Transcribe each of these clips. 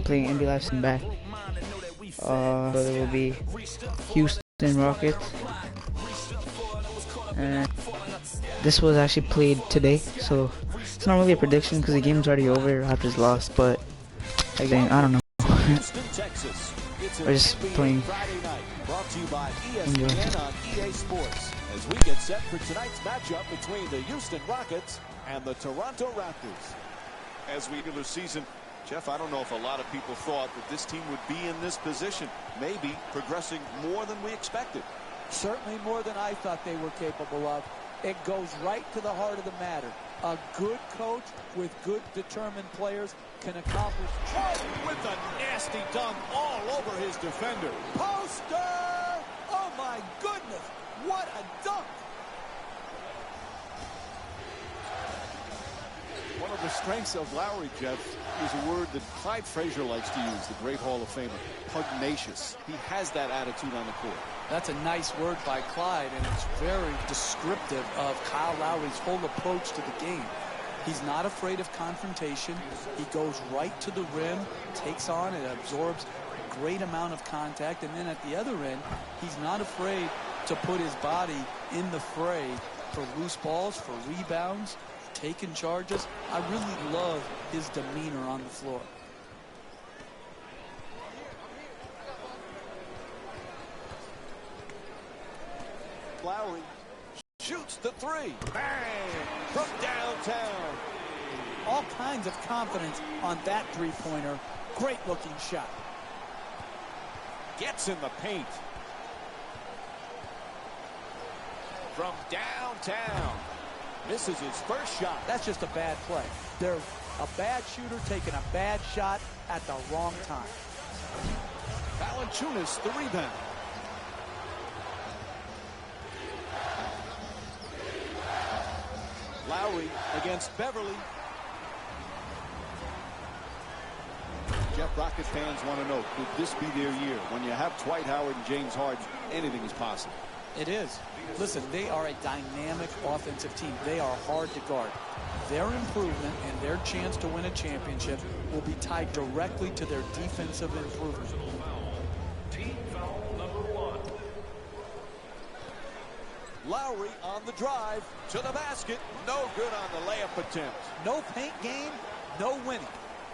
playing NBA Live and back. So there will be Houston Rockets, and this was actually played today, so it's not really a prediction because the game's already over. Raptors lost, but again, I don't know. We're just playing. Brought to you by ESPN on EA Sports as we get set for tonight's matchup between the Houston Rockets and the Toronto Raptors. As we regular season, Jeff, I don't know if a lot of people thought that this team would be in this position, maybe progressing more than we expected. Certainly more than I thought they were capable of. It goes right to the heart of the matter. A good coach with good determined players can accomplish. Oh, with a nasty dunk all over his defender. Poster! Oh my goodness, what a dunk! One of the strengths of Lowry, Jeff, is a word that Clyde Frazier likes to use, the great Hall of Famer. Pugnacious. He has that attitude on the court. That's a nice word by Clyde, and it's very descriptive of Kyle Lowry's whole approach to the game. He's not afraid of confrontation. He goes right to the rim, takes on and absorbs a great amount of contact, and then at the other end, he's not afraid to put his body in the fray for loose balls, for rebounds, taking charges. I really love his demeanor on the floor. Lowry shoots the three. Bang! From downtown. All kinds of confidence on that three-pointer. Great looking shot. Gets in the paint. From downtown. Misses his first shot. That's just a bad play. There's a bad shooter taking a bad shot at the wrong time. Valanciunas, the rebound. Lowry against Beverly. Jeff, Rocket fans want to know, could this be their year? When you have Dwight Howard and James Harden, anything is possible. It is. Listen, they are a dynamic offensive team. They are hard to guard. Their improvement and their chance to win a championship will be tied directly to their defensive improvement. Team foul number 1. Lowry on the drive to the basket. No good on the layup attempt. No paint game, no winning.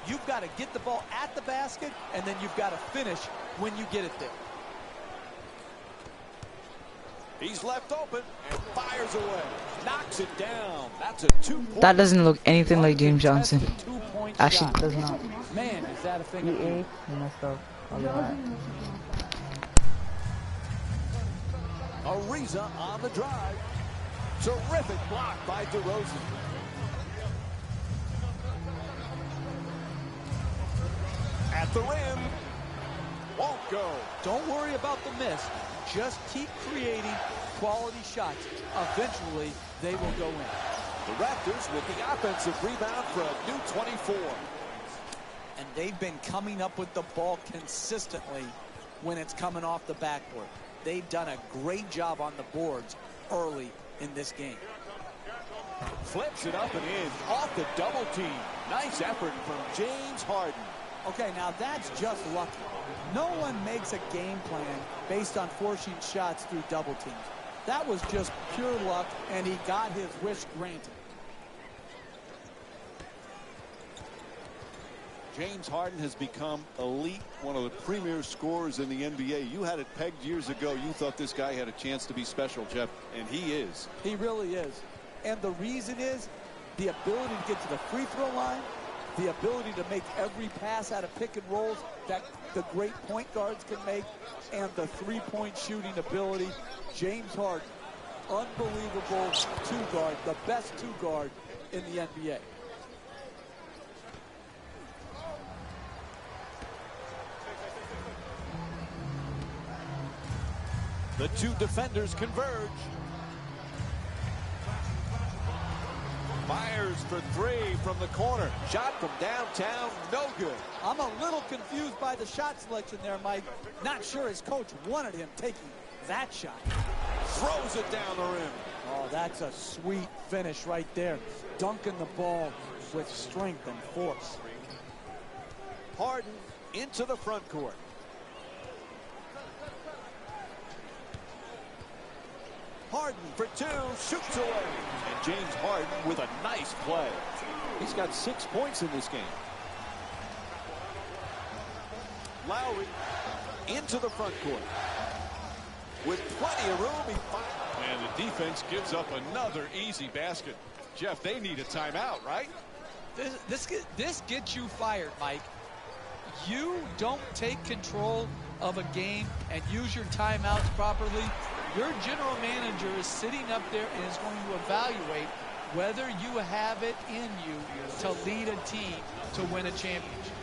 You've got to get the ball at the basket, and then you've got to finish when you get it there. He's left open and fires away. Knocks it down. That's a 2-point. That doesn't look anything like James Johnson. Actually, Shot. does not. Man, is that a thing of EA messed up on that. Ariza on the drive. Terrific block by DeRozan. At the rim. Won't go. Don't worry about the miss. Just keep creating quality shots. Eventually, they will go in. The Raptors with the offensive rebound for a new 24. And they've been coming up with the ball consistently when it's coming off the backboard. They've done a great job on the boards early in this game. Flips it up and in off the double team. Nice effort from James Harden. Okay, now that's just lucky. No one makes a game plan based on forcing shots through double teams. That was just pure luck, and he got his wish granted. James Harden has become elite, one of the premier scorers in the NBA. You had it pegged years ago. You thought this guy had a chance to be special, Jeff, and he is. He really is. And the reason is the ability to get to the free throw line, the ability to make every pass out of pick and rolls that the great point guards can make, and the three-point shooting ability. James Harden, unbelievable two-guard, the best two-guard in the NBA. The two defenders converge. Fires for three from the corner. Shot from downtown, no good. I'm a little confused by the shot selection there, Mike. Not sure his coach wanted him taking that shot. Throws it down the rim. Oh, that's a sweet finish right there. Dunking the ball with strength and force. Harden into the front court. Harden for two, shoots away. And James Harden with a nice play. He's got 6 points in this game. Lowry into the front court. With plenty of room, he finds. And the defense gives up another easy basket. Jeff, they need a timeout, right? This gets you fired, Mike. You don't take control of a game and use your timeouts properly. Your general manager is sitting up there and is going to evaluate whether you have it in you to lead a team to win a championship.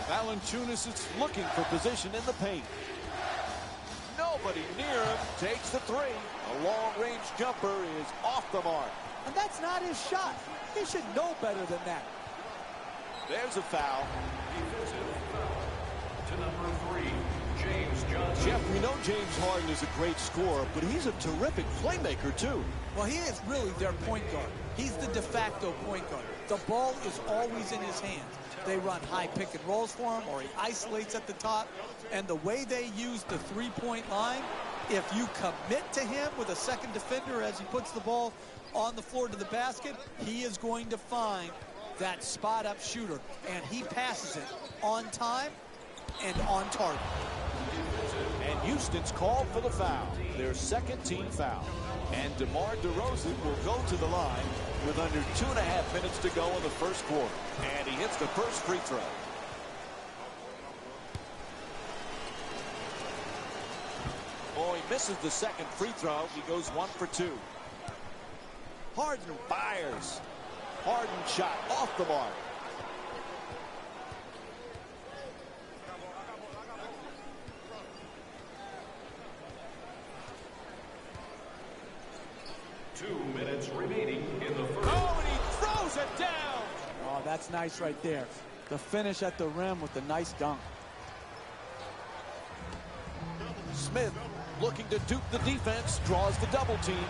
Valanciunas is looking for position in the paint. Nobody near him. Takes the three. A long-range jumper is off the mark. And that's not his shot. He should know better than that. There's a foul. Defensive foul to number 3, James Johnson. Jeff, we know James Harden is a great scorer, but he's a terrific playmaker, too. Well, he is really their point guard. He's the de facto point guard. The ball is always in his hands. They run high pick and rolls for him, or he isolates at the top. And the way they use the three-point line, if you commit to him with a second defender as he puts the ball on the floor to the basket, he is going to find that spot-up shooter. And he passes it on time and on target. And Houston's called for the foul, their second team foul. And DeMar DeRozan will go to the line with under 2.5 minutes to go in the first quarter. And he hits the first free throw. Oh, he misses the second free throw. He goes 1 for 2. Harden fires. Harden shot off the mark. Remaining in the first. Oh, and he throws it down. Oh, that's nice right there. The finish at the rim with the nice dunk. Smith looking to dupe the defense, draws the double team.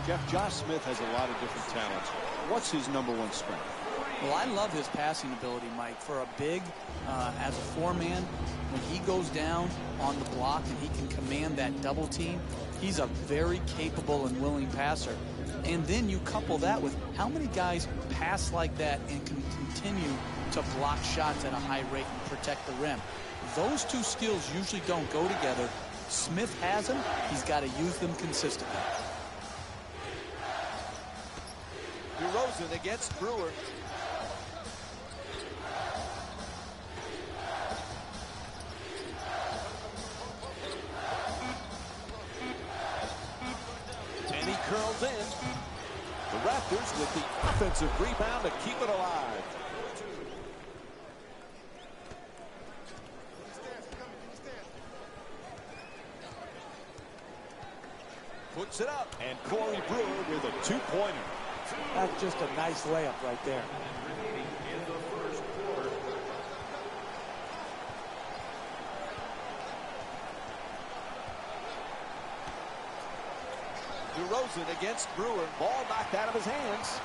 Jeff, Josh Smith has a lot of different talents. What's his #1 strength? Well, I love his passing ability, Mike. For a big, as a four-man, when he goes down on the block and he can command that double team, he's a very capable and willing passer. And then you couple that with how many guys pass like that and can continue to block shots at a high rate and protect the rim. Those two skills usually don't go together. Smith has them. He's got to use them consistently. DeRozan against Brewer. And he curls in. The Raptors with the offensive rebound to keep it alive. Puts it up, and Corey Brewer with a two-pointer. That's just a nice layup right there. Remaining in the first quarter. DeRozan against Brewer. Ball knocked out of his hands.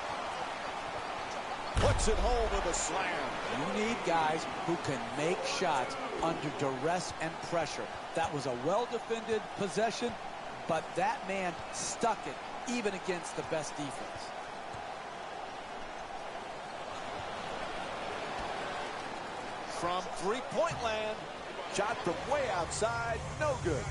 Puts it home with a slam. You need guys who can make shots under duress and pressure. That was a well-defended possession, but that man stuck it even against the best defense. From three-point land, shot from way outside, no good.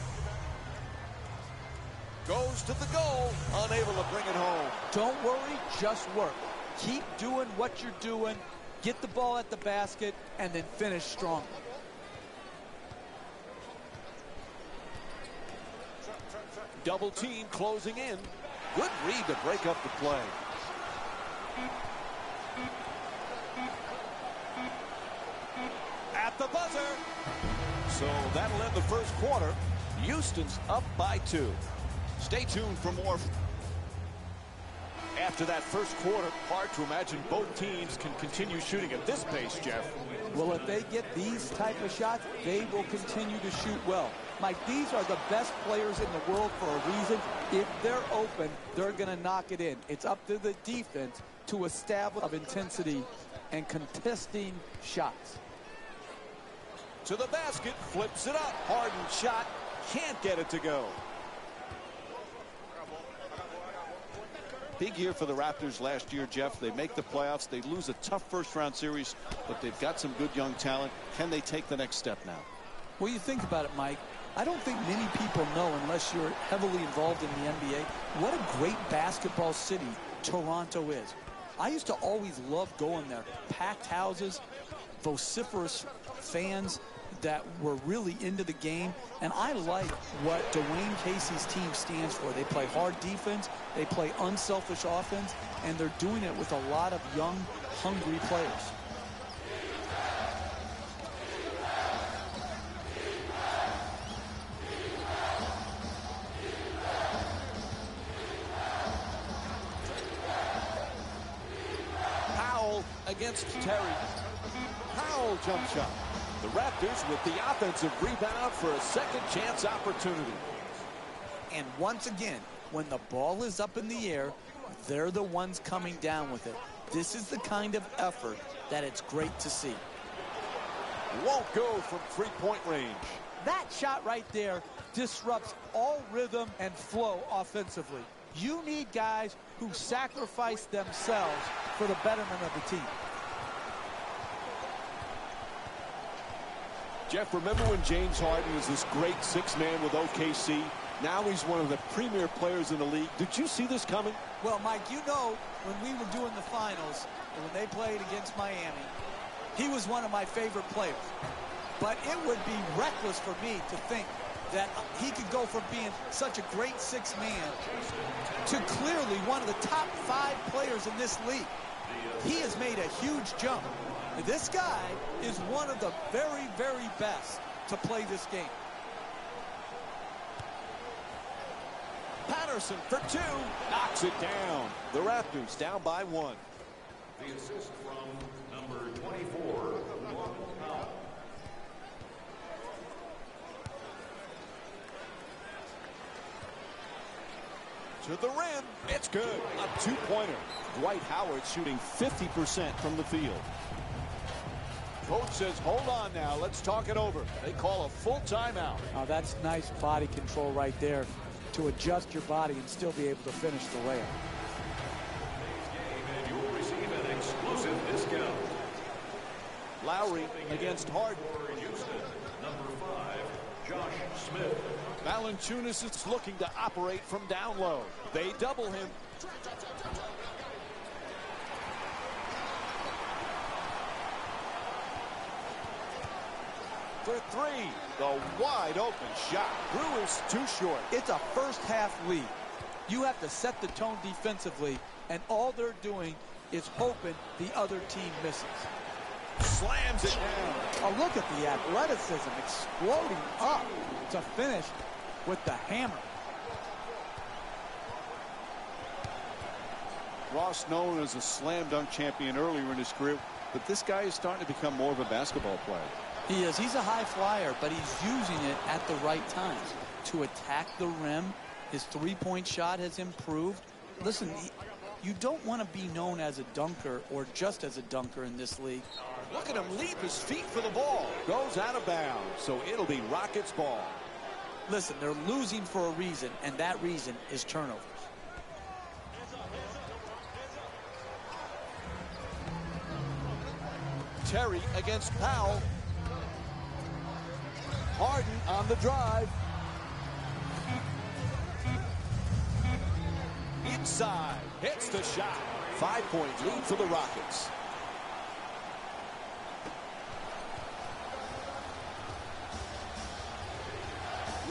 Goes to the goal, unable to bring it home. Don't worry, just work. Keep doing what you're doing, get the ball at the basket, and then finish strong. Double team closing in. Good read to break up the play. At the buzzer. So that'll end the first quarter. Houston's up by 2. Stay tuned for more. After after that first quarter. Hard to imagine both teams can continue shooting at this pace, Jeff. Well, if they get these type of shots, they will continue to shoot well. Mike, these are the best players in the world for a reason. If they're open, they're going to knock it in. It's up to the defense to establish of intensity and contesting shots. To the basket, flips it up. Harden shot, can't get it to go. Big year for the Raptors last year, Jeff. They make the playoffs. They lose a tough first-round series, but they've got some good young talent. Can they take the next step now? Well, you think about it, Mike. I don't think many people know, unless you're heavily involved in the NBA, what a great basketball city Toronto is. I used to always love going there. Packed houses, vociferous fans that were really into the game. And I like what Dwayne Casey's team stands for. They play hard defense, they play unselfish offense, and they're doing it with a lot of young, hungry players. Powell against Terry. Powell jump shot. The Raptors with the offensive rebound for a second chance opportunity. And once again, when the ball is up in the air, they're the ones coming down with it. This is the kind of effort that it's great to see. Won't go from three-point range. That shot right there disrupts all rhythm and flow offensively. You need guys who sacrifice themselves for the betterment of the team. Jeff, remember when James Harden was this great six-man with OKC? Now he's one of the premier players in the league. Did you see this coming? Well, Mike, you know, when we were doing the finals, and when they played against Miami, he was one of my favorite players. But it would be reckless for me to think that he could go from being such a great six-man to clearly one of the top 5 players in this league. He has made a huge jump. This guy is one of the very, very best to play this game. Patterson for 2, knocks it down. The Raptors down by 1. The assist from number 24, Powell. To the rim, it's good. A two-pointer. Dwight Howard shooting 50% from the field. Coach says, hold on now, let's talk it over. They call a full timeout. Oh, that's nice body control right there to adjust your body and still be able to finish the layup. And you'll receive an exclusive discount. Lowry against Harden. For Houston, number 5, Josh Smith. Valanciunas is looking to operate from down low. They double him. For 3, the wide open shot. Brewer's too short. It's a first half lead. You have to set the tone defensively, and all they're doing is hoping the other team misses. Slams it down. Oh, look at the athleticism exploding up to finish with the hammer. Ross known as a slam dunk champion earlier in his career, but this guy is starting to become more of a basketball player. He is. He's a high flyer, but he's using it at the right times to attack the rim. His three-point shot has improved. Listen, you don't want to be known as a dunker or just as a dunker in this league. Look at him leap his feet for the ball. Goes out of bounds, so it'll be Rockets ball. Listen, they're losing for a reason, and that reason is turnovers. Terry against Powell. Harden on the drive. Inside, hits the shot. 5-point lead for the Rockets.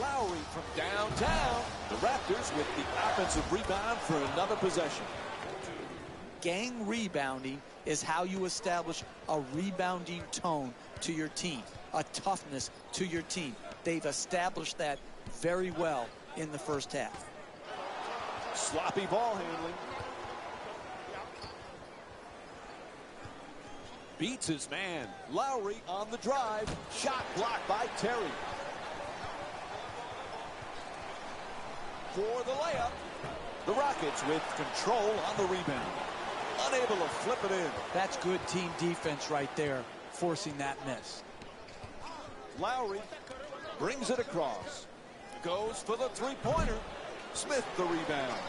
Lowry from downtown. The Raptors with the offensive rebound for another possession. Gang rebounding is how you establish a rebounding tone to your team, a toughness to your team. They've established that very well in the first half. Sloppy ball handling. Beats his man. Lowry on the drive. Shot blocked by Terry. For the layup. The Rockets with control on the rebound. Unable to flip it in. That's good team defense right there, forcing that miss. Lowry brings it across. Goes for the three-pointer. Smith the rebound.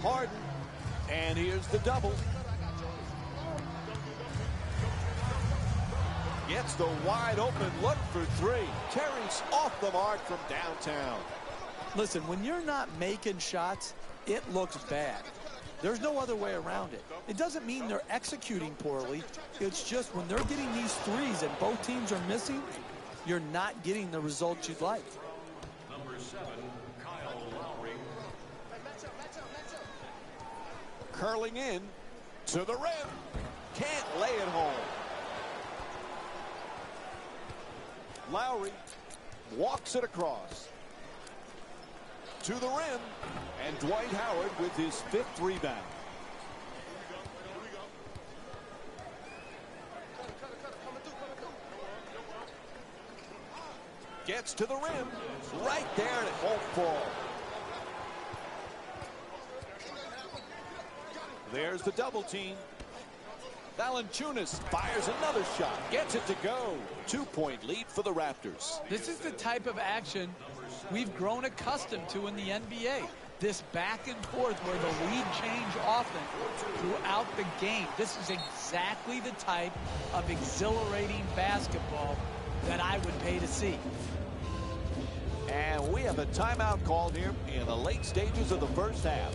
Harden. And here's the double. Gets the wide open look for three. Terry's off the mark from downtown. Listen, when you're not making shots, it looks bad. There's no other way around it. It doesn't mean they're executing poorly. It's just when they're getting these threes and both teams are missing, you're not getting the results you'd like. Number 7, Kyle Lowry. Curling in to the rim. Can't lay it home. Lowry walks it across to the rim, and Dwight Howard with his 5th rebound. Gets to the rim, right there, and it won't fall. There's the double team. Valanciunas fires another shot, gets it to go. 2-point lead for the Raptors. This is the type of action we've grown accustomed to in the NBA. This back and forth where the lead change often throughout the game. This is exactly the type of exhilarating basketball that I would pay to see. And we have a timeout called here in the late stages of the first half.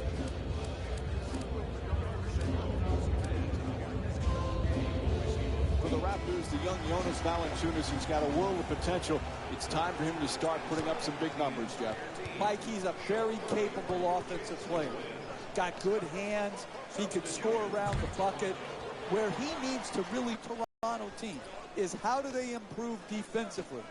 For the Raptors, the young Jonas Valanciunas, who's got a world of potential. It's time for him to start putting up some big numbers, Jeff. Mike, he's a very capable offensive player. Got good hands. He can score around the bucket. Where he needs to really, Toronto team, is how do they improve defensively?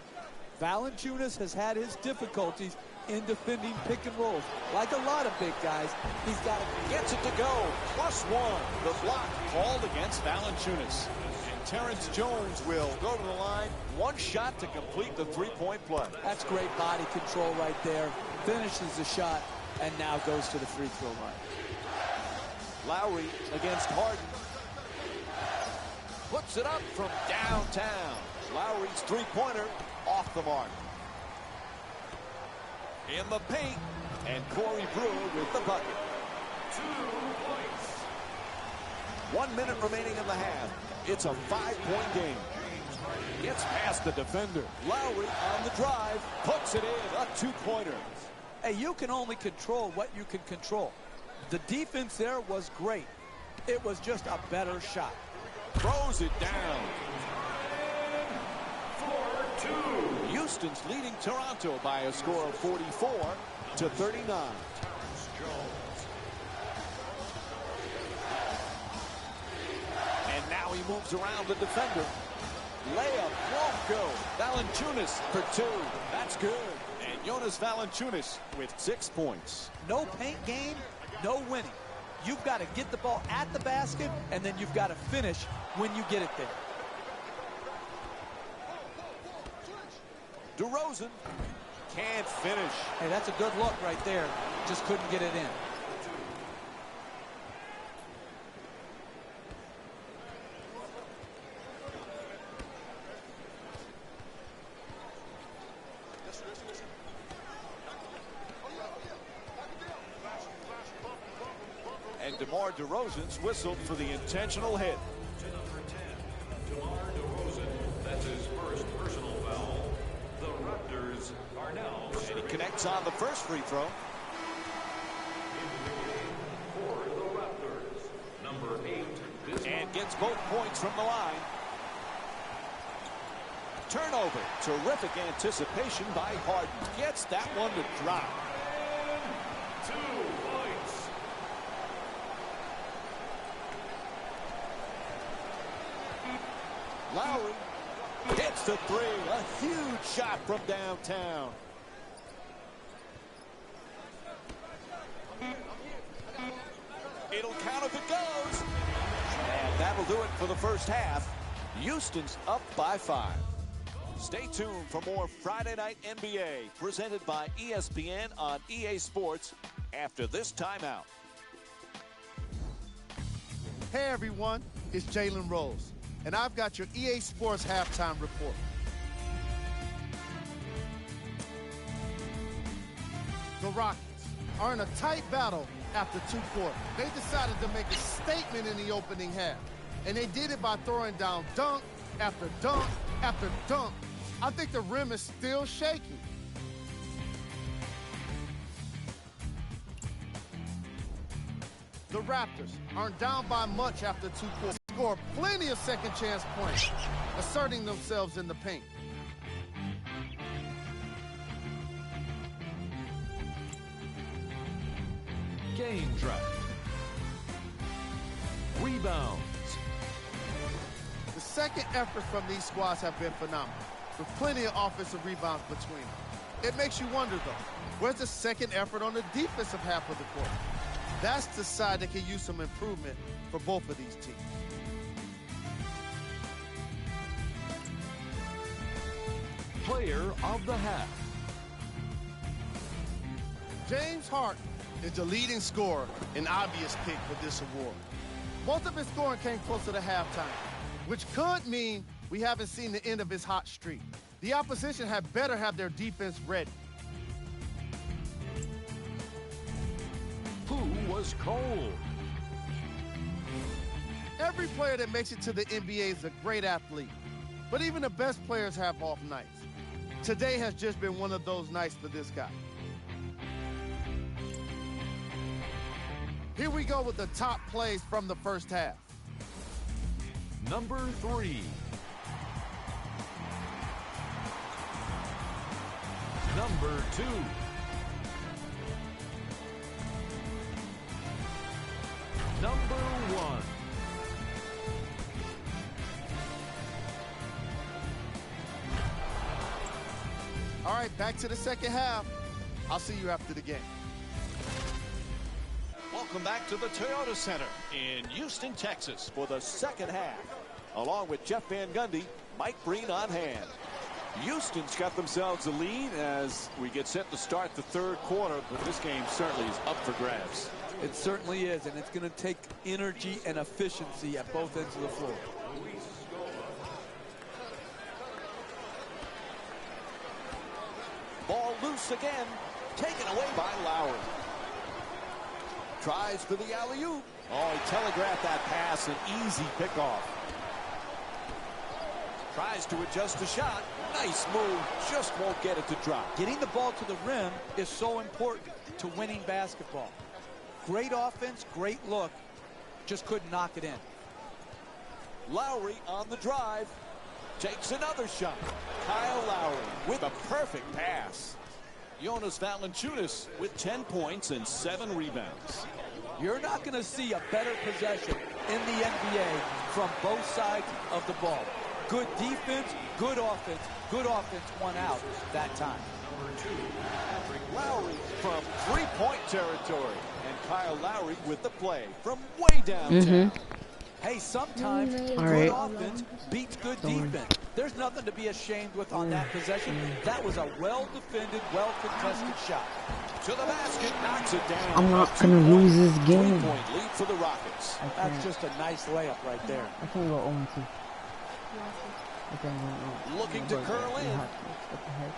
Valanciunas has had his difficulties in defending pick and rolls. Like a lot of big guys, he's got to... Gets it to go. +1. The block called against Valanciunas. And Terrence Jones will go to the line. One shot to complete the three-point play. That's great body control right there. Finishes the shot and now goes to the free throw line. Lowry against Harden. Puts it up from downtown. Lowry's three-pointer off the mark. In the paint, and Corey Brewer with the bucket. 2 points. 1 minute remaining in the half. It's a 5-point game. Gets past the defender. Lowry on the drive, puts it in, a 2-pointer. Hey, you can only control what you can control. The defense there was great. It was just a better shot. Throws it down. 4-2. Houston's leading Toronto by a score of 44-39. And now he moves around the defender. Layup won't go. Valanciunas for 2. That's good. And Jonas Valanciunas with 6 points. No paint game, no winning. You've got to get the ball at the basket, and then you've got to finish when you get it there. DeRozan can't finish. Hey, that's a good look right there. Just couldn't get it in. And DeMar DeRozan's whistled for the intentional hit. To number 10, DeMar DeRozan. That's his first personal foul. The Raptors are now... And he connects on the first free throw. For the Raptors, number 8. And gets both points from the line. Turnover. Terrific anticipation by Harden. Gets that one to drop. 2 points. Lowry hits the three. A huge shot from downtown. it goes. And that'll do it for the first half. Houston's up by 5. Stay tuned for more Friday Night NBA presented by ESPN on EA Sports after this timeout. Hey everyone, it's Jalen Rose, and I've got your EA Sports halftime report. The Rockets are in a tight battle after 2 quarters. They decided to make a statement in the opening half, and they did it by throwing down dunk after dunk after dunk. I think the rim is still shaky. The Raptors aren't down by much after 2 quarters. Score plenty of second chance points, asserting themselves in the paint. Game drive. Rebounds. The second efforts from these squads have been phenomenal, with plenty of offensive rebounds between them. It makes you wonder, though, where's the second effort on the defensive half of the court? That's the side that can use some improvement for both of these teams. Player of the half. James Harden is the leading scorer, an obvious pick for this award. Most of his scoring came closer to halftime, which could mean we haven't seen the end of his hot streak. The opposition had better have their defense ready. Who was cold? Every player that makes it to the NBA is a great athlete, but even the best players have off nights. Today has just been one of those nights for this guy. Here we go with the top plays from the first half. Number 3. Number 2. Number 1. All right, back to the second half. I'll see you after the game. Welcome back to the Toyota Center in Houston, Texas for the second half. Along with Jeff Van Gundy, Mike Breen on hand. Houston's got themselves a lead as we get set to start the third quarter, but this game certainly is up for grabs. It certainly is, and it's going to take energy and efficiency at both ends of the floor. Ball loose again, taken away by Lowry. Tries for the alley-oop. Oh, he telegraphed that pass, an easy pickoff. Tries to adjust the shot. Nice move, just won't get it to drop. Getting the ball to the rim is so important to winning basketball. Great offense, great look, just couldn't knock it in. Lowry on the drive, takes another shot. Kyle Lowry with a perfect pass. Jonas Valanciunas with 10 points and 7 rebounds. You're not going to see a better possession in the NBA from both sides of the ball. Good defense, good offense won out that time. Lowry from three-point territory. And Kyle Lowry with the play from way downtown. Hey, sometimes good offense beats good defense. There's nothing to be ashamed with on that possession. That was a well-defended, well-contested shot. To the basket, knocks it down. I'm not gonna lose this game. 3-point lead for the Rockets. That's just a nice layup right there. I can't go 0-2. Looking to curl in. What the heck?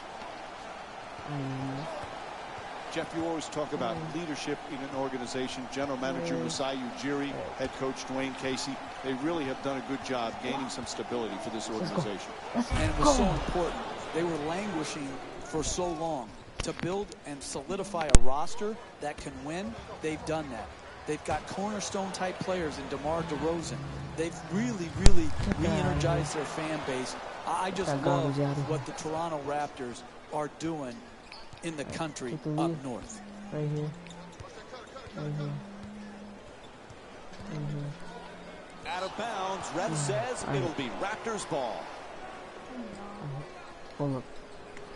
Jeff, you always talk about leadership in an organization. General Manager Masai Ujiri, head coach Dwayne Casey. They really have done a good job gaining some stability for this organization. And it was so important. They were languishing for so long. To build and solidify a roster that can win, they've done that. They've got cornerstone-type players in DeMar DeRozan. They've really re-energized their fan base. I just love what the Toronto Raptors are doing in the country up north. Right here. Right here. Right here. Out of bounds, ref says it'll be Raptors ball. Hold up.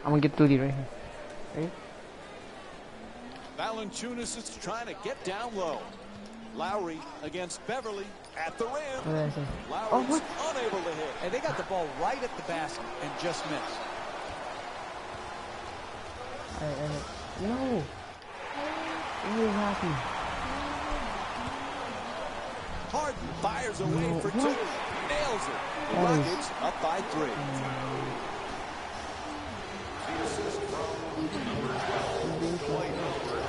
I'm gonna get the lead right here. Right? Valanciunas is trying to get down low. Lowry against Beverly at the rim. What did I say? Lowry's what? unable to hit. And they got the ball right at the basket and just missed. No. What is happening? Harden fires away for 2. Nails it. The Rockets up by 3. The assist from number 12, Dwight Howard.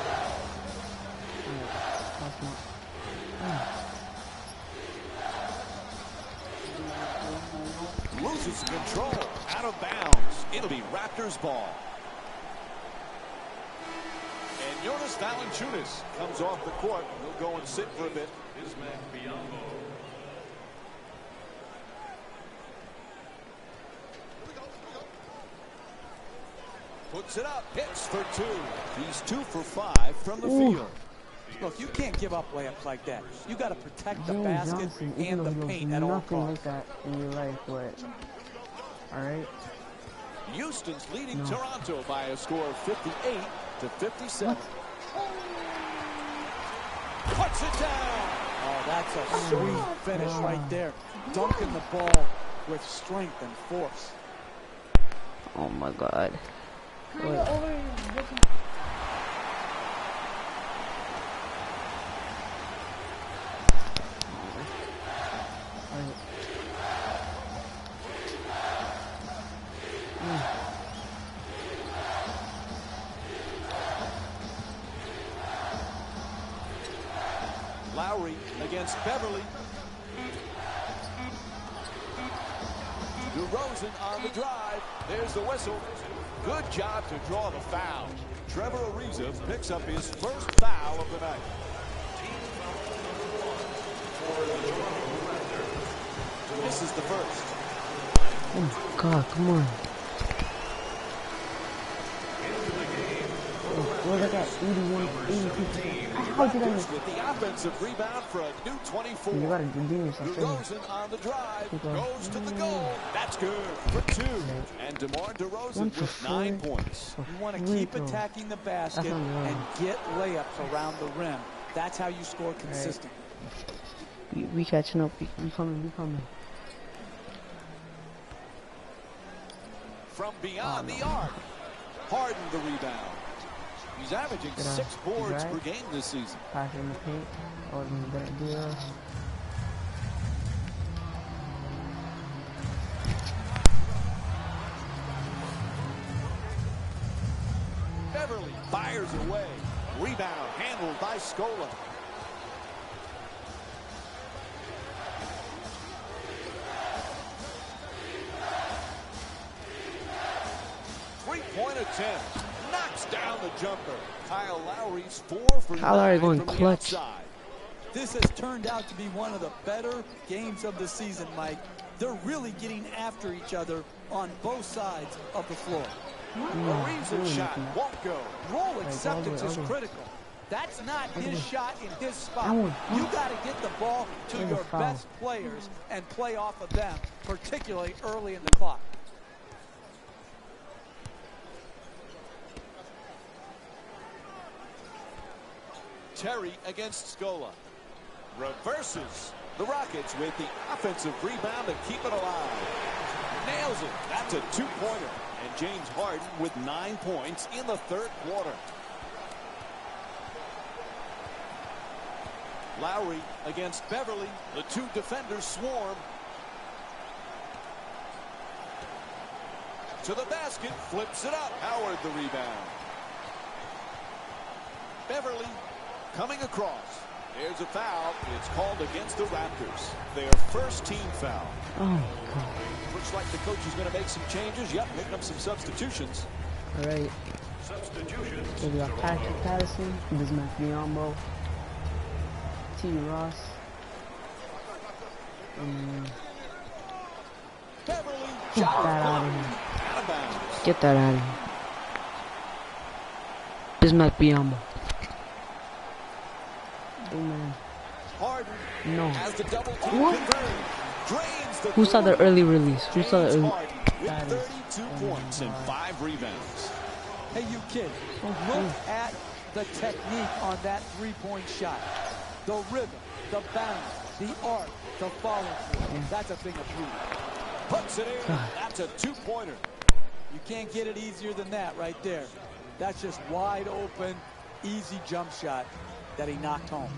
Loses control. Out of bounds. It'll be Raptors ball. And Jonas Valanciunas comes off the court. He'll go and sit for a bit. Bismack Biyombo. Puts it up. Hits for 2. He's 2 for 5 from the field. Look, you can't give up layups like that. You got to protect the James basket Johnson, and even the though he paint does at all nothing costs. like that in real life, but alright. Houston's leading Toronto by a score of 58 to 57. Puts it down. Oh, that's a sweet finish right there. Dunking the ball with strength and force. Oh my god. Lowry against Beverly. DeRozan on the drive. There's the whistle. Good job to draw the foul. Trevor Ariza picks up his first foul of the night. This is the first. Oh god, come on. Oh, look at 81, 82. How did I miss? With the offensive rebound for a new 24. You gotta redeem yourself. DeRozan on the drive, goes to the goal. That's good for 2. And DeMar DeRozan with 9 points. You want to keep attacking the basket and get layups around the rim. That's how you score consistently. We catching up. We coming. We coming. From beyond the arc, Harden the rebound. He's averaging 6 boards per game this season. Pass in the paint. Oh, that's a good idea. Beverly fires away. Rebound handled by Scola. Three-point attempt. Knocks down the jumper. Kyle Lowry's 4 for 9 Kyle Lowry going from the clutch. outside. This has turned out to be one of the better games of the season, Mike. They're really getting after each other on both sides of the floor. Ariza's shot won't go. Roll acceptance is critical. That's not his shot in his spot. You got to get the ball to your best players and play off of them, particularly early in the clock. Terry against Scola. Reverses. The Rockets with the offensive rebound to keep it alive. Nails it. That's a 2-pointer. And James Harden with 9 points in the third quarter. Lowry against Beverly. The 2 defenders swarm. To the basket. Flips it up. Howard the rebound. Beverly coming across. There's a foul. It's called against the Raptors. Their first team foul. Oh, God. Looks like the coach is going to make some changes. Yep, making up some substitutions. All right. Substitutions. So we got Patrick Patterson, Bismack Biyombo, T. Ross. Beverly, Get that out of here. out of bounds. Get that out of here. Bismack Biyombo. Amen. Harden No. has the double team converted. Drains the Who saw the three. early release? Who saw the James early? Harden with That is 32 points and 5 rebounds. Hey, you kid, look at the technique on that three-point shot. The rhythm, the balance, the art, the follow-through. That's a thing of beauty. Puts it in. That's a two-pointer. You can't get it easier than that right there. That's just wide open, easy jump shot that he knocked home.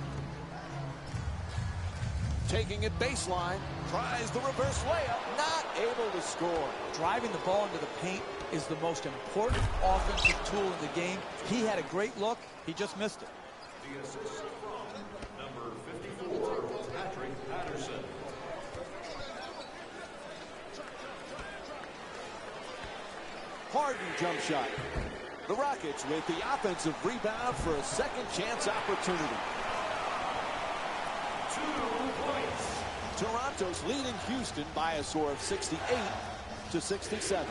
Taking it baseline, tries the reverse layup, not able to score. Driving the ball into the paint is the most important offensive tool in the game. He had a great look. He just missed it. The assist from number 54, Patrick Patterson. Harden jump shot. The Rockets with the offensive rebound for a second chance opportunity. 2 points. Toronto's leading Houston by a score of 68-67.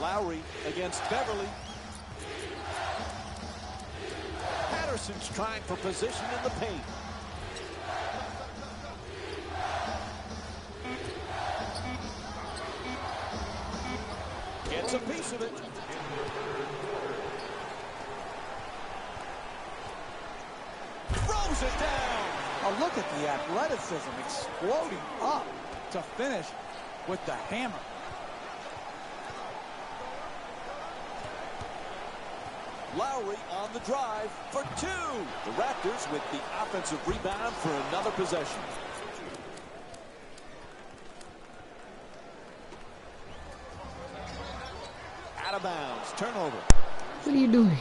Lowry against Beverly. Patterson's trying for position in the paint. Gets a piece of it. Throws it down. Oh, look at the athleticism exploding up to finish with the hammer. Lowry on the drive for two. The Raptors with the offensive rebound for another possession. Out of bounds. Turnover. What are you doing?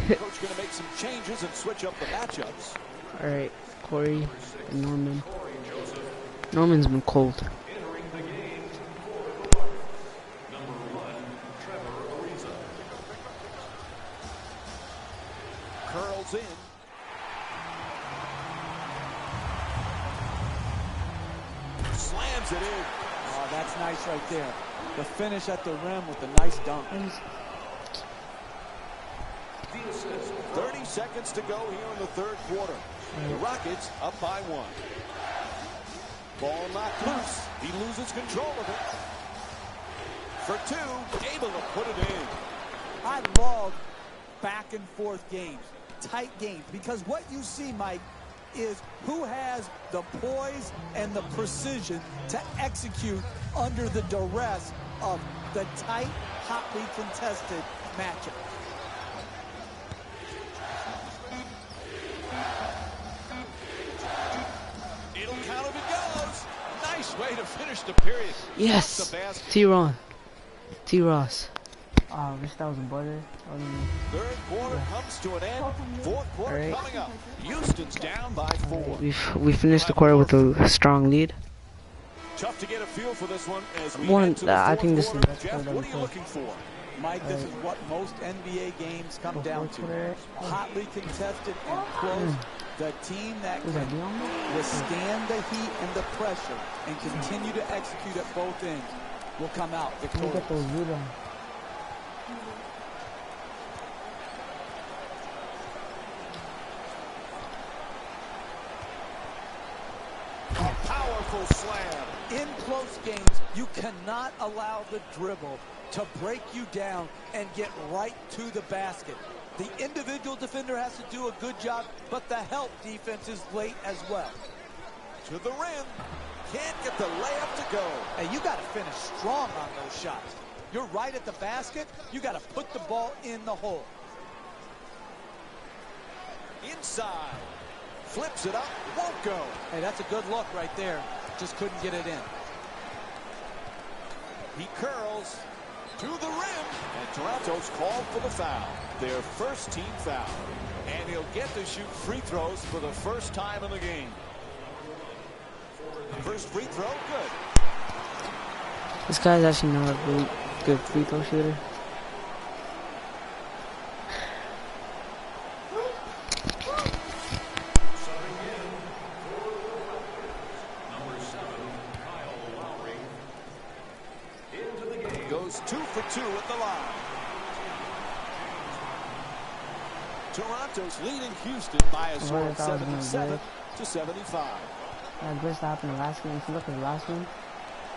Coach going to make some changes and switch up the matchups. All right, Corey and Norman. Norman's been cold. Entering the game for the Bucks, number 1, Trevor Ariza. Curls in. Slams it in. Oh, that's nice right there. The finish at the rim with a nice dunk. The assist 30 seconds to go here in the third quarter. The Rockets up by 1. Ball knocked loose. He loses control of it. For two, able to put it in. I love back and forth games, tight games, because what you see, Mike, is who has the poise and the precision to execute under the duress of the tight, hotly contested matchup. It'll count if it goes. Nice way to finish the period. Yes, Off the basket. T-Ron. T-Ross. I wish that was a butter. Third quarter comes to an end. Fourth quarter All right. coming up. Houston's down by 4. We finished the quarter with a strong lead. Tough to get a feel for this one as we One, head to the I fourth think this is quarter. the best Jeff, quarter what are that you we looking for? Mike, this is what most NBA games come down to. quarter. Hotly contested and close. The team that Was that can Dion? withstand the heat and the pressure and continue to execute at both ends will come out Let me get victorious. those rebounds. Powerful slam. In close games, you cannot allow the dribble to break you down and get right to the basket. The individual defender has to do a good job, but the help defense is late as well. To the rim. Can't get the layup to go. Hey, you got to finish strong on those shots. You're right at the basket. You got to put the ball in the hole. Inside. Flips it up. Won't go. Hey, that's a good look right there. Just couldn't get it in. He curls to the rim. And Toronto's called for the foul. Their first team foul. And he'll get to shoot free throws for the first time in the game. First free throw, good. This guy's actually not a really good free throw shooter. subbing in for the Raptors, number 7, Kyle Lowry. Into the game. Goes 2 for 2 at the line. Toronto's leading Houston by a score of 77-75. That glitch that happened in the last game. If you look at the last one,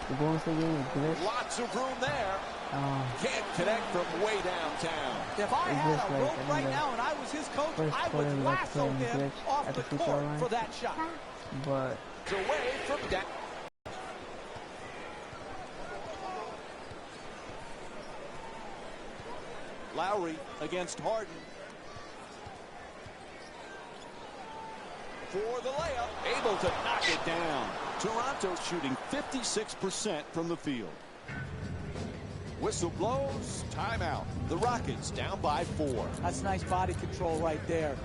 the Golden State game was glitch. Lots of room there. Can't connect from way downtown. If I Is had this a like rope right now and I was his coach, first I quarter would let's lasso play him glitch off at the the free court throw line? for that shot. But It's away from that. Lowry against Harden. For the layup, able to knock it down. Toronto shooting 56% from the field. Whistle blows, timeout. The Rockets down by 4. That's nice body control right there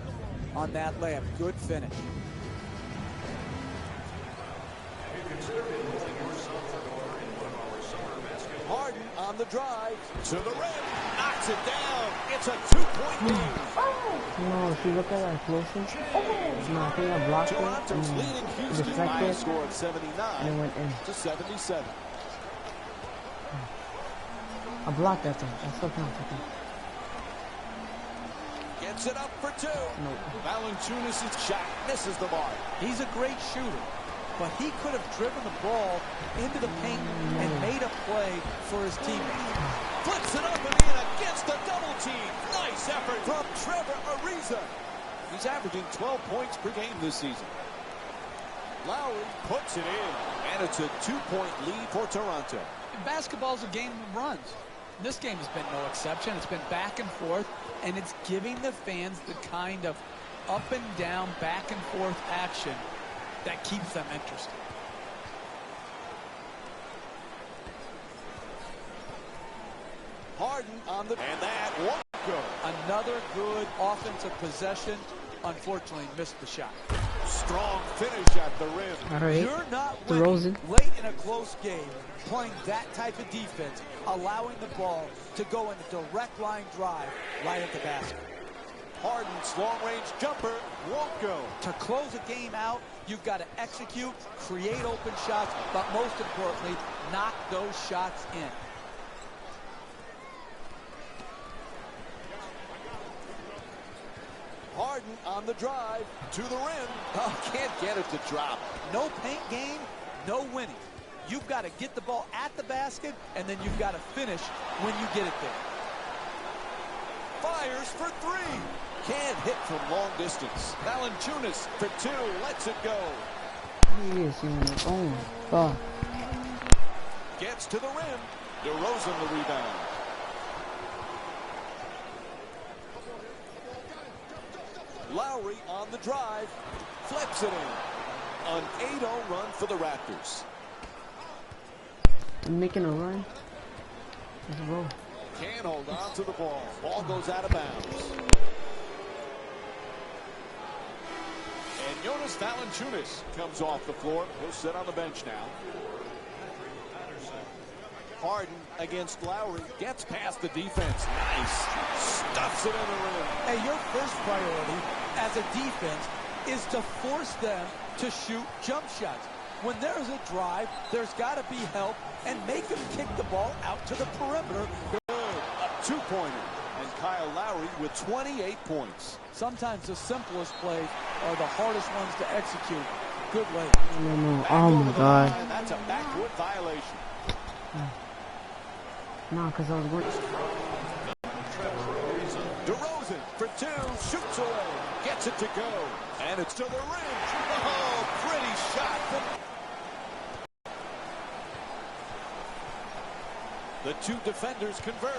on that layup. Good finish. Harden on the drive to the rim, knocks it down. It's a 2-point game. no, if you look at that closer, no, I think I blocked it Toronto's and leading Houston by a deflected score of 79 and it went in. to 77. I blocked that thing. That's still counts, I think. Gets it up for 2. No. Valanciunas' shot misses the mark. He's a great shooter, but he could have driven the ball into the paint and made a play for his teammates. Flips it up and in against the double team. Nice effort from Trevor Ariza. He's averaging 12 points per game this season. Lowry puts it in, and it's a 2-point lead for Toronto. Basketball's a game of runs. This game has been no exception. It's been back and forth, and it's giving the fans the kind of up and down, back and forth action that keeps them interested. Harden on the... And that won't go. Another good offensive possession. Unfortunately, missed the shot. Strong finish at the rim. All right. You're not winning DeRozan. late in a close game playing that type of defense, allowing the ball to go in a direct line drive right at the basket. Harden's long-range jumper won't go. To close a game out, you've got to execute, create open shots, but most importantly, knock those shots in. Harden on the drive to the rim. Oh, can't get it to drop. No paint game, no winning. You've got to get the ball at the basket, and then you've got to finish when you get it there. Fires for 3. Can't hit from long distance. Valanciunas for 2. Lets it go. He is, oh my God. Gets to the rim. DeRozan the rebound. Lowry on the drive. Flips it in. An 8-0 run for the Raptors. I'm making a run. Let's go. Can't hold on to the ball. Ball goes out of bounds. And Jonas Valanciunas comes off the floor. He'll sit on the bench now. Harden against Lowry. Gets past the defense. Nice. Stuffs it in the rim. Hey, your first priority as a defense is to force them to shoot jump shots. When there's a drive, there's got to be help, and make them kick the ball out to the perimeter. Good. A 2-pointer. And Kyle Lowry with 28 points. Sometimes the simplest plays are the hardest ones to execute. Good lay. No. Back Oh over my the God. line. That's a backwood violation. No, because I was going. DeRozan for 2. Shoots away. Gets it to go. And it's to the rim. Oh, pretty shot. The two defenders converge.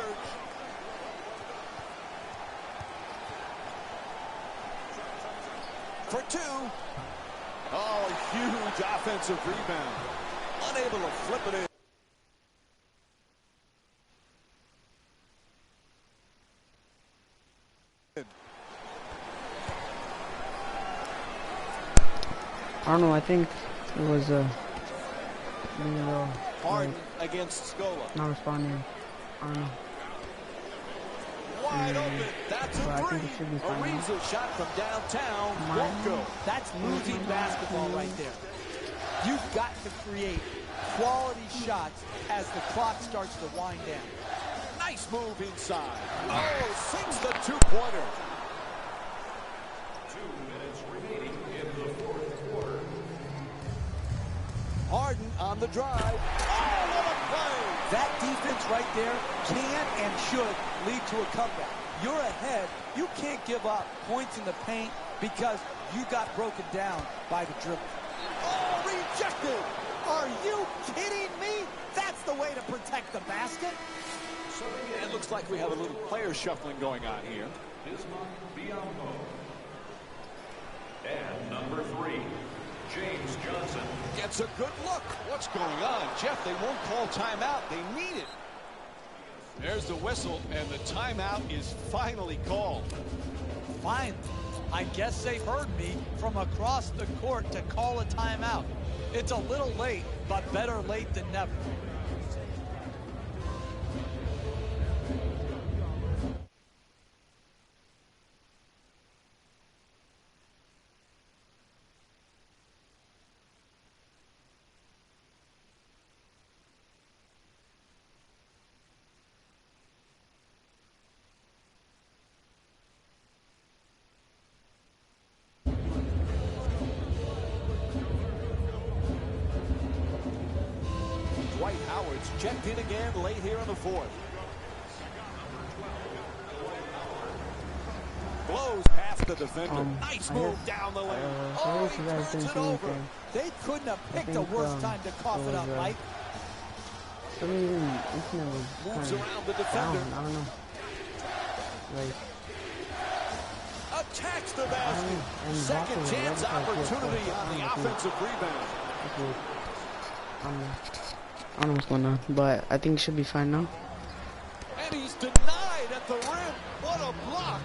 For 2. Oh, huge offensive rebound. Unable to flip it in. I don't know. I think it was Harden against Scola. not responding. I don't know. Wide open. That's a But I 3. think it should be fine. Ariza shot from downtown. Won't go. That's losing basketball right there. You've got to create quality shots as the clock starts to wind down. Nice move inside. Oh, sinks the 2-pointer. 2 minutes remaining in the fourth quarter. Harden on the drive. Oh, what a play. That defense right there can and should lead to a comeback. You're ahead. You can't give up points in the paint because you got broken down by the dribble. Oh, rejected! Are you kidding me? That's the way to protect the basket. So it looks like we have a little player shuffling going on here. Bismack Biyombo. And number 3, James Johnson. Gets a good look. What's going on? Jeff, they won't call timeout. They need it. There's the whistle, and the timeout is finally called. Fine. I guess they heard me from across the court to call a timeout. It's a little late, but better late than never. Dwight Howard's checked in again late here in the fourth. Blows past the defender. Nice move down the lane. Oh, he turns it over. They couldn't have picked a worse time to cough it up, Mike. Moves around the defender. I don't know. Like, attacks the basket. Second chance opportunity on the offensive rebound. I don't know what's going on, but I think it should be fine now. And he's denied at the rim. What a block.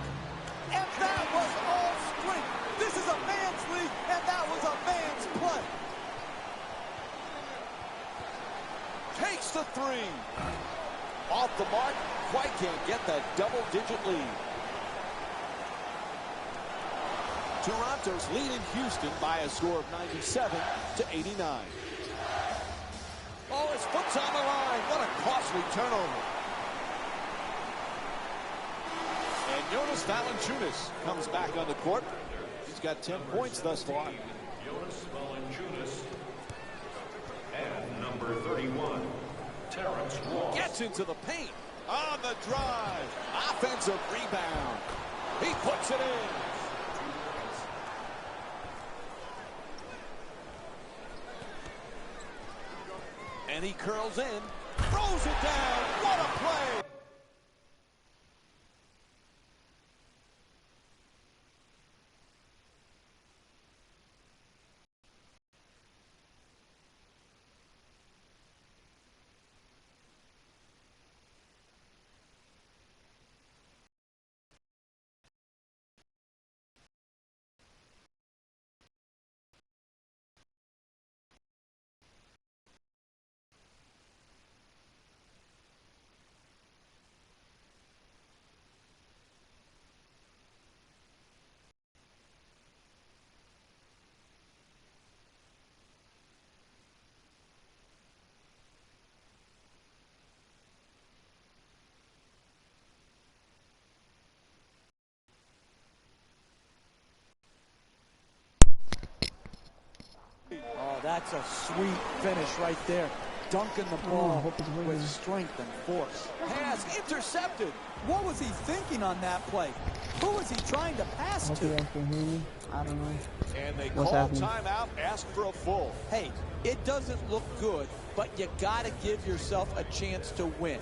And that was all strength. This is a man's league, and that was a man's play. Takes the three. Off the mark. Quite can't get that double-digit lead. Toronto's leading Houston by a score of 97-89. Oh, his foot's on the line. What a costly turnover. And Jonas Valanciunas comes back on the court. He's got 10 points thus far. Jonas Valanciunas. And number 31, Terrence Ross. Gets into the paint. On the drive. Offensive rebound. He puts it in. And he curls in. Throws it down. What a play. Oh, that's a sweet finish right there. Dunking the ball with strength and force. Pass intercepted. What was he thinking on that play? Who was he trying to pass Hope you to? guys can hear me. I don't know. And they What's call happening? timeout, ask for a full. Hey, it doesn't look good, but you got to give yourself a chance to win.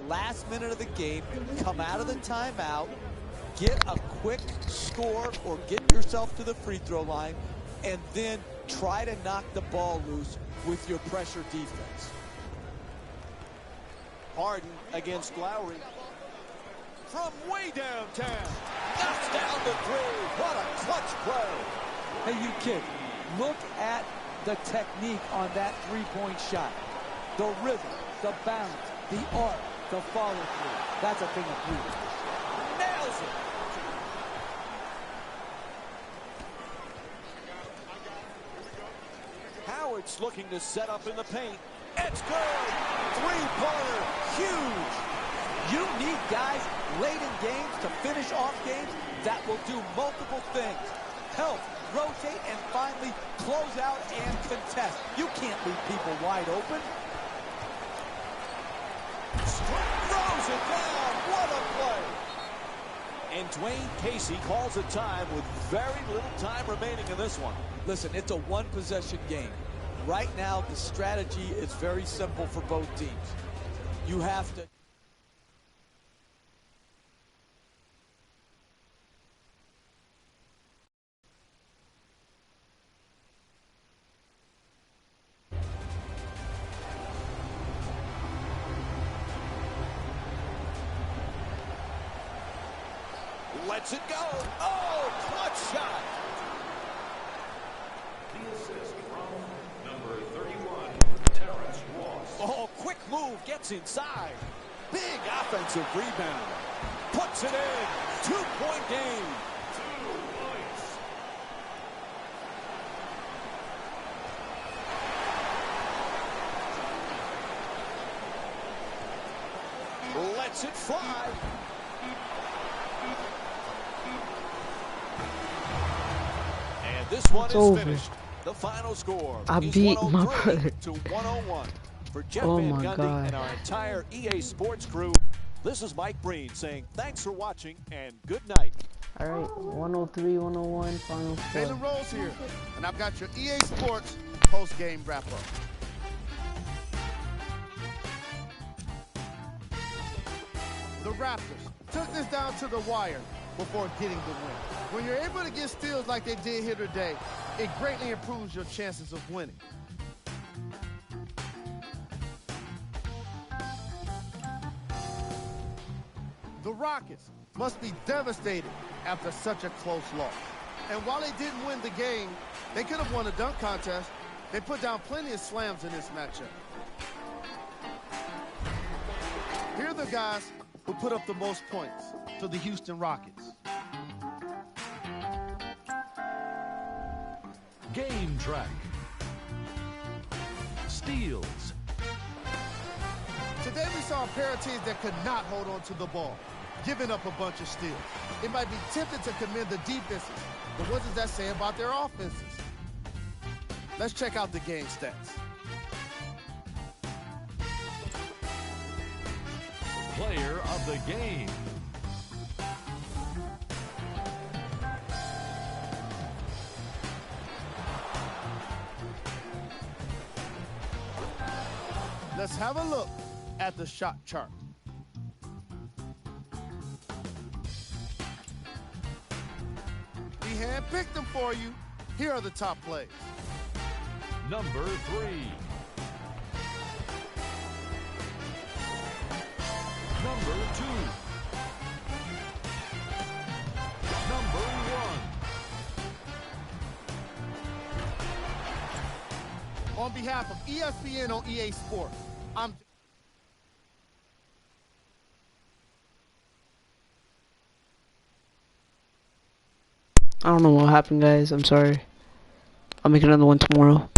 Last minute of the game, come out of the timeout, get a quick score or get yourself to the free throw line, and then try to knock the ball loose with your pressure defense. Harden against Lowry. From way downtown. Knocks down the three. What a clutch play. Hey, you kid, look at the technique on that three-point shot. The rhythm, the balance, the arc, the follow-through. That's a thing of beauty. Nails it. Howard's looking to set up in the paint. It's good. Three-pointer. Huge. You need guys late in games to finish off games that will do multiple things. Help, rotate, and finally close out and contest. You can't leave people wide open. Throws it down. What a play. And Dwayne Casey calls a time with very little time remaining in this one. Listen, it's a one-possession game. Right now, the strategy is very simple for both teams. You have to... Lets it go. Oh, clutch shot. The assist from number 31, Terrence Ross. Oh, quick move. Gets inside. Big offensive rebound. Puts it in. 2-point game. 2 points. Lets it fly. And this one It's is over. finished. The final score I is beat my 103 brother. to 101. For Jeff Oh Van my Gundy God. and our entire EA Sports crew, this is Mike Breen saying thanks for watching and good night. Alright, 103, 101, final Taylor score. Rose here, and I've got your EA Sports post-game wrap-up. The Raptors took this down to the wire before getting the win. When you're able to get steals like they did here today, it greatly improves your chances of winning. The Rockets must be devastated after such a close loss. And while they didn't win the game, they could have won a dunk contest. They put down plenty of slams in this matchup. Here are the guys who put up the most points for the Houston Rockets. Game track. Steals. Today we saw a pair of teams that could not hold on to the ball, giving up a bunch of steals. It might be tempted to commend the defenses, but what does that say about their offenses? Let's check out the game stats. Player of the game. Let's have a look at the shot chart. We handpicked them for you. Here are the top plays. Number 3. Number 2. Number 1. On behalf of ESPN on EA Sports, I'm... I don't know what happened, guys. I'm sorry. I'll make another one tomorrow.